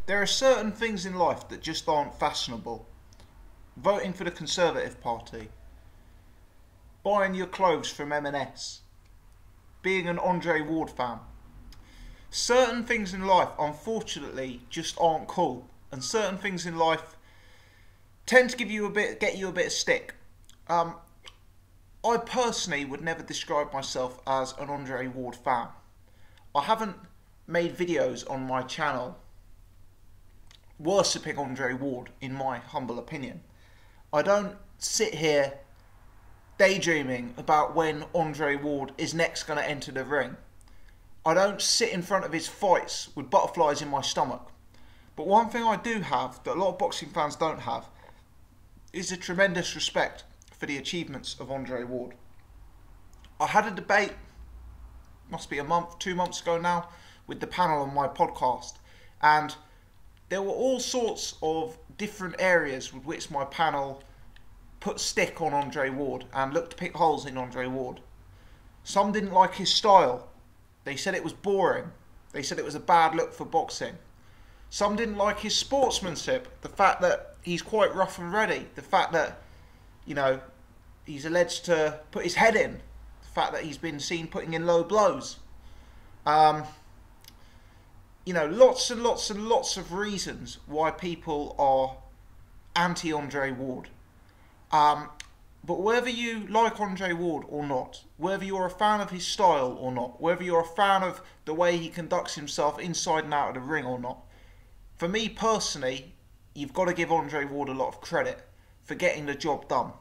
there are certain things in life that just aren't fashionable. Voting for the Conservative Party, buying your clothes from M&S, being an Andre Ward fan. Certain things in life, unfortunately, just aren't cool, and certain things in life tend to get you a bit of stick. I personally would never describe myself as an Andre Ward fan. I haven't made videos on my channel worshipping Andre Ward, in my humble opinion. I don't sit here daydreaming about when Andre Ward is next going to enter the ring. I don't sit in front of his fights with butterflies in my stomach. But one thing I do have that a lot of boxing fans don't have is a tremendous respect for the achievements of Andre Ward. I had a debate, must be a month, 2 months ago now, with the panel on my podcast, and there were all sorts of different areas with which my panel put stick on Andre Ward and looked to pick holes in Andre Ward. Some didn't like his style. They said it was boring. They said it was a bad look for boxing. Some didn't like his sportsmanship, the fact that he's quite rough and ready, the fact that, he's alleged to put his head in, the fact that he's been seen putting in low blows. Lots and lots and lots of reasons why people are anti-Andre Ward. But whether you like Andre Ward or not, whether you're a fan of his style or not, whether you're a fan of the way he conducts himself inside and out of the ring or not, for me personally, you've got to give Andre Ward a lot of credit for getting the job done.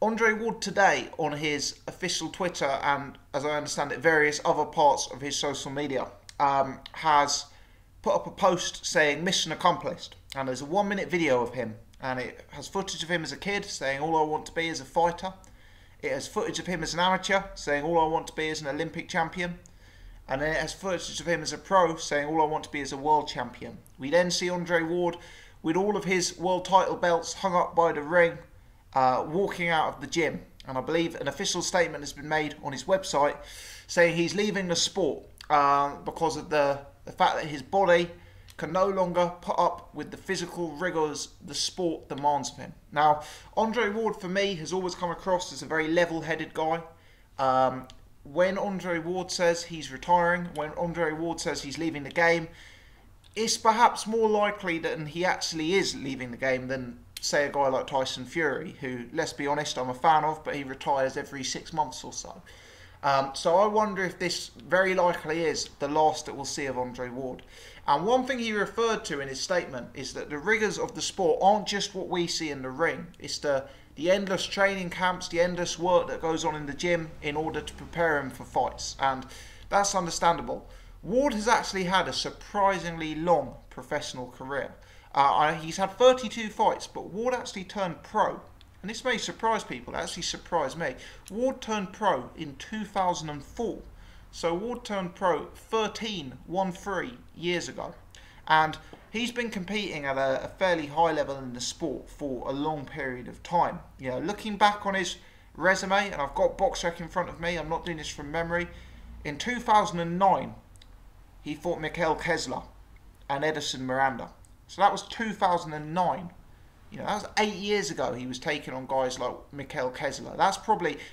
Andre Ward today, on his official Twitter and, as I understand it, various other parts of his social media, has put up a post saying mission accomplished, and there's a 1-minute video of him, and it has footage of him as a kid saying all I want to be is a fighter. It has footage of him as an amateur saying all I want to be is an Olympic champion, and then it has footage of him as a pro saying all I want to be is a world champion. We then see Andre Ward with all of his world title belts hung up by the ring, walking out of the gym, and I believe an official statement has been made on his website saying he's leaving the sport because of the fact that his body can no longer put up with the physical rigours the sport demands of him. Now, Andre Ward for me has always come across as a very level-headed guy. When Andre Ward says he's retiring, when Andre Ward says he's leaving the game, it's perhaps more likely that he actually is leaving the game than, say, a guy like Tyson Fury, who, let's be honest, I'm a fan of, but he retires every 6 months or so. So I wonder if this very likely is the last that we'll see of Andre Ward. And one thing he referred to in his statement is that the rigours of the sport aren't just what we see in the ring. It's the endless training camps, the endless work that goes on in the gym in order to prepare him for fights. And that's understandable. Ward has actually had a surprisingly long professional career. He's had 32 fights, but Ward actually turned pro. And this may surprise people, it actually surprised me. Ward turned pro in 2004. So Ward turned pro 13 years ago. And he's been competing at a fairly high level in the sport for a long period of time. Looking back on his resume, and I've got BoxRec in front of me, I'm not doing this from memory. In 2009, he fought Mikael Kessler and Edison Miranda. So that was 2009. That was 8 years ago. He was taking on guys like Mikael Kessler.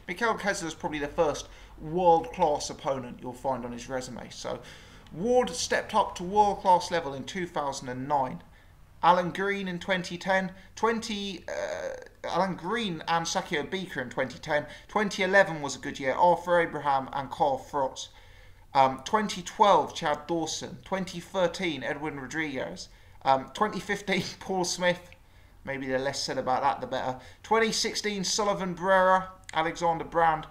Mikael Kessler's probably the first world-class opponent you'll find on his resume. So Ward stepped up to world-class level in 2009. Alan Green in 2010. Alan Green and Sakio Bika in 2010. 2011 was a good year. Arthur Abraham and Carl Frost. 2012, Chad Dawson. 2013, Edwin Rodriguez. 2015, Paul Smith. Maybe the less said about that, the better. 2016, Sullivan Barrera, Alexander Brand.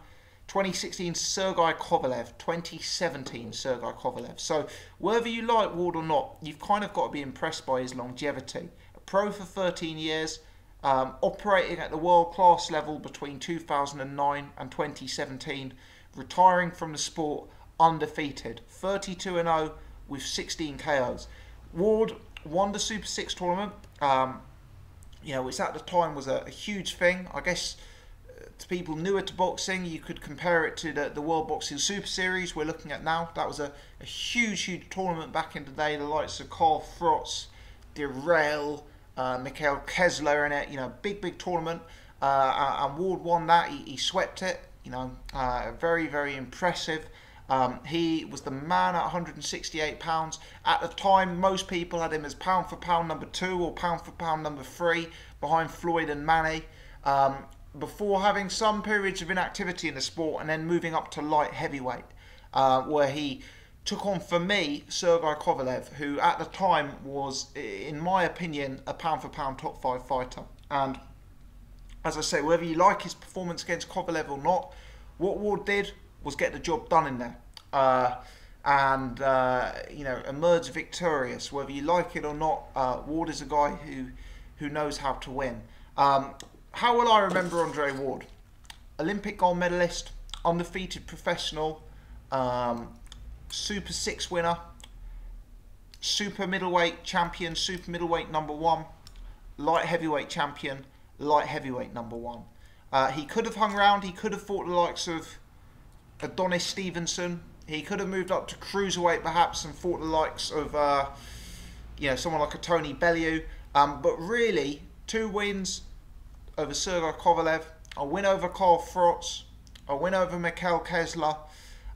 2016, Sergei Kovalev. 2017, Sergei Kovalev. So, whether you like Ward or not, you've kind of got to be impressed by his longevity. A pro for 13 years, operating at the world-class level between 2009 and 2017, retiring from the sport undefeated. 32-0 with 16 KOs. Ward won the Super 6 tournament. Which at the time was a huge thing. I guess to people newer to boxing, you could compare it to the World Boxing Super Series we're looking at now. That was a huge tournament back in the day. The likes of Carl Frotz, Dirrell, Mikhail Kessler in it. You know, big tournament. And Ward won that. He swept it. You know, very impressive. He was the man at 168 pounds. At the time, most people had him as pound for pound number 2 or pound for pound number 3 behind Floyd and Manny. Before having some periods of inactivity in the sport and then moving up to light heavyweight, where he took on, for me, Sergey Kovalev, who at the time was, in my opinion, a pound for pound top 5 fighter. And as I say, whether you like his performance against Kovalev or not, what Ward did was get the job done in there, you know, emerge victorious. Whether you like it or not, Ward is a guy who knows how to win. How will I remember Andre Ward? Olympic gold medalist, undefeated professional, Super 6 winner, super middleweight champion, super middleweight number 1, light heavyweight champion, light heavyweight number 1. He could have hung around. He could have fought the likes of Adonis Stevenson. He could have moved up to cruiserweight perhaps and fought the likes of you know, someone like a Tony Bellew. But really, 2 wins over Sergey Kovalev, a win over Carl Frotz, a win over Mikhail Kessler.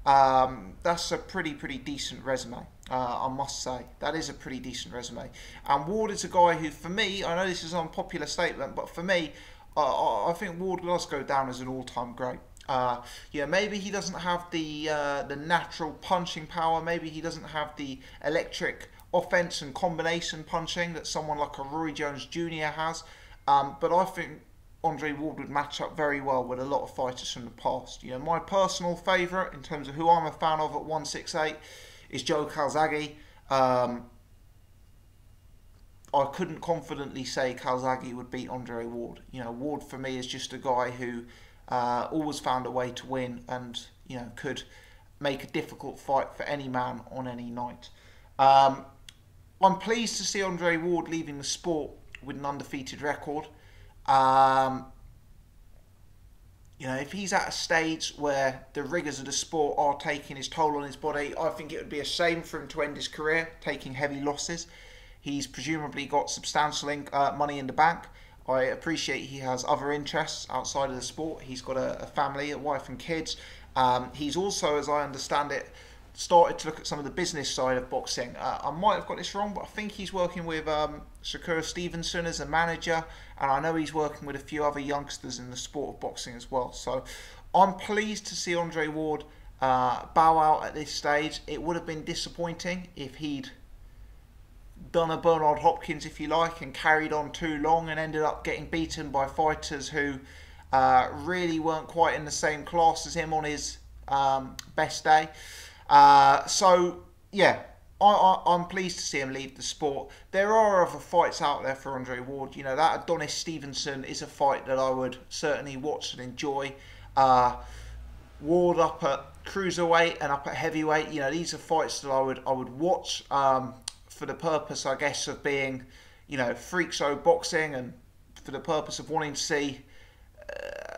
That's a pretty decent resume, I must say. That is a pretty decent resume. And Ward is a guy who, for me, I know this is an unpopular statement, but for me, I think Ward does go down as an all-time great. Yeah, maybe he doesn't have the natural punching power. Maybe he doesn't have the electric offense and combination punching that someone like a Roy Jones Jr. has. But I think Andre Ward would match up very well with a lot of fighters from the past. You know, my personal favourite in terms of who I'm a fan of at 168 is Joe Calzaghe. I couldn't confidently say Calzaghe would beat Andre Ward. You know, Ward for me is just a guy who always found a way to win and, you know, could make a difficult fight for any man on any night. I'm pleased to see Andre Ward leaving the sport with an undefeated record. You know, if he's at a stage where the rigours of the sport are taking his toll on his body, I think it would be a shame for him to end his career taking heavy losses. He's presumably got substantial money in the bank. I appreciate he has other interests outside of the sport. He's got a family, a wife and kids. He's also, as I understand it, started to look at some of the business side of boxing. I might have got this wrong, but I think he's working with Shakur Stevenson as a manager, and I know he's working with a few other youngsters in the sport of boxing as well. So I'm pleased to see Andre Ward bow out at this stage. It would have been disappointing if he'd done a Bernard Hopkins, if you like, and carried on too long and ended up getting beaten by fighters who really weren't quite in the same class as him on his best day. So, yeah, I'm pleased to see him leave the sport. There are other fights out there for Andre Ward. You know, that Adonis Stevenson is a fight that I would certainly watch and enjoy. Ward up at cruiserweight and up at heavyweight, you know, these are fights that I would watch for the purpose, I guess, of being, you know, freak show boxing, and for the purpose of wanting to see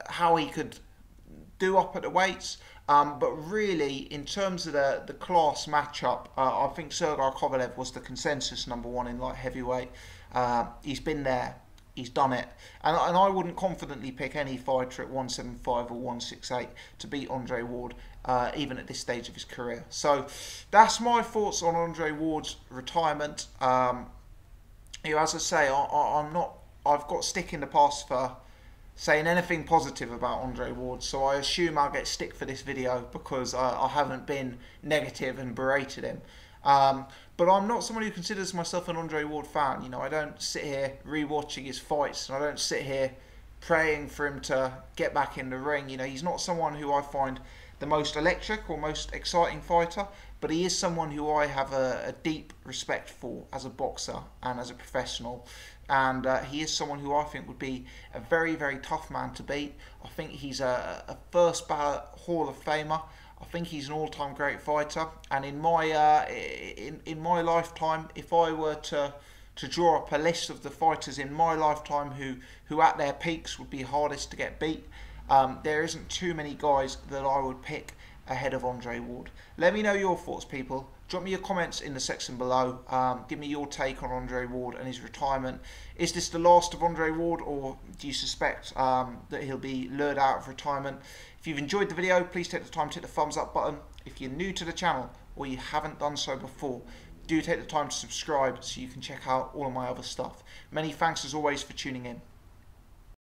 how he could do up at the weights. But really, in terms of the class matchup, I think Sergey Kovalev was the consensus number 1 in light heavyweight. He's been there, he's done it, and I wouldn't confidently pick any fighter at 175 or 168 to beat Andre Ward, even at this stage of his career. So that's my thoughts on Andre Ward's retirement. You know, as I say, I've got stick in the past for saying anything positive about Andre Ward, so I assume I'll get stick for this video because I haven't been negative and berated him. But I'm not someone who considers myself an Andre Ward fan. You know, I don't sit here rewatching his fights, and I don't sit here praying for him to get back in the ring. You know, he's not someone who I find the most electric or most exciting fighter, but he is someone who I have a deep respect for as a boxer and as a professional. And he is someone who I think would be a very tough man to beat. I think he's a first ballot Hall of Famer. I think he's an all-time great fighter. And in my lifetime, if I were to draw up a list of the fighters in my lifetime who at their peaks would be hardest to get beat, there isn't too many guys that I would pick ahead of Andre Ward. Let me know your thoughts, people. Drop me your comments in the section below. Give me your take on Andre Ward and his retirement. Is this the last of Andre Ward, or do you suspect that he'll be lured out of retirement? If you've enjoyed the video, please take the time to hit the thumbs up button. If you're new to the channel or you haven't done so before, do take the time to subscribe so you can check out all of my other stuff. Many thanks as always for tuning in.